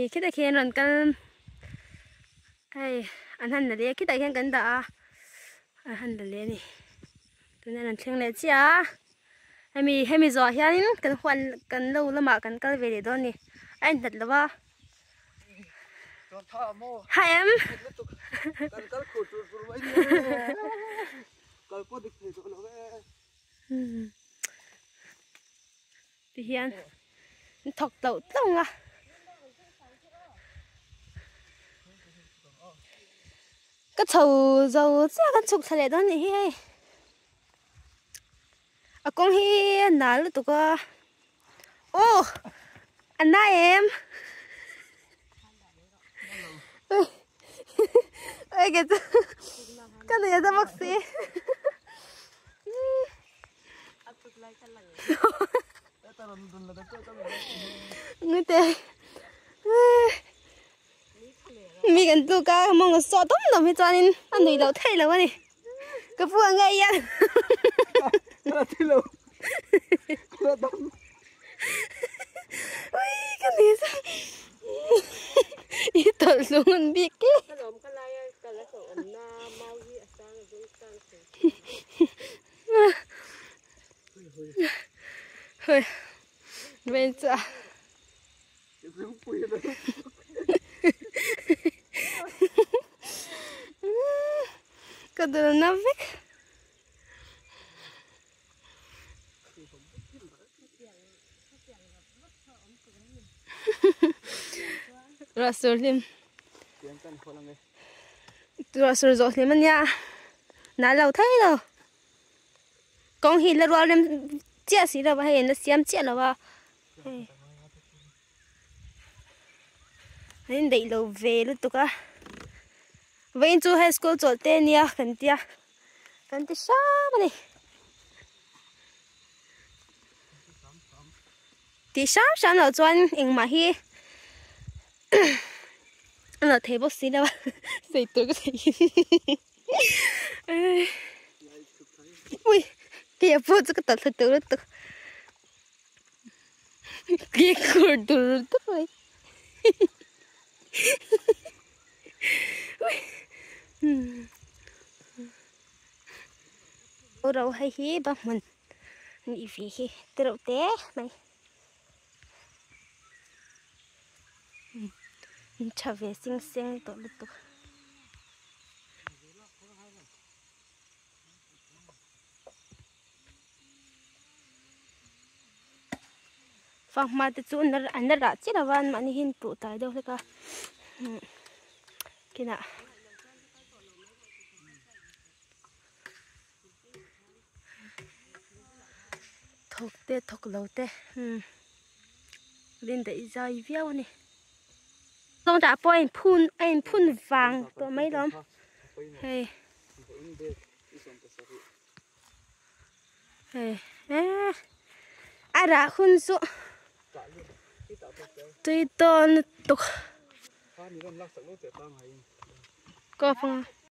thì khi ta khen rồi cần hay anh hành là khi ta khen cần đã anh hành là nè tụi nên là khen lệ chứ hay mi giò hiền cần khoan cần lâu lắm mà cần cái về để đó nè anh thật là ba hai em thì hiền thọc tàu tông à cái thầu dầu chắc cái chục thề đó nè à con hi nãy lúc tụi con ô anh đây em ê cái này là bác sĩ người tê mi cần tụi con mong là so tóm đâu mới cho nên anh đuổi đầu thay là cái này cái phụ ngay vậy ui cái này sao ít tận luôn anh biết cái thôi bên cha có được nó biết rồi rồi lim rồi lim anh nha nãy lâu thấy rồi con hi là rồi lim chia xí rồi hay nó xiêm chia rồi ba nên đẩy lâu về luôn tụi con vậy chú hay school cho tên nha cần tia sao này thì sao nó chọn anh mà hi nó thấy bác sĩ đâu dậy tôi có thể ui kia phụ cho cái tật tự tự kia cười tự tự rồi ô đâu hay hi bằng mình đi phí hi từ đầu té này trở về xinh xinh tổ lực tục phòng mà tự nhiên anh đã chết là van mà đi hin tụ tại đâu thế cả kia nào thọc lâu tê lên đấy dài véo này xong đã bỏ anh phun vàng tụi mấy lắm hey ai đã khun số tôi to tục có không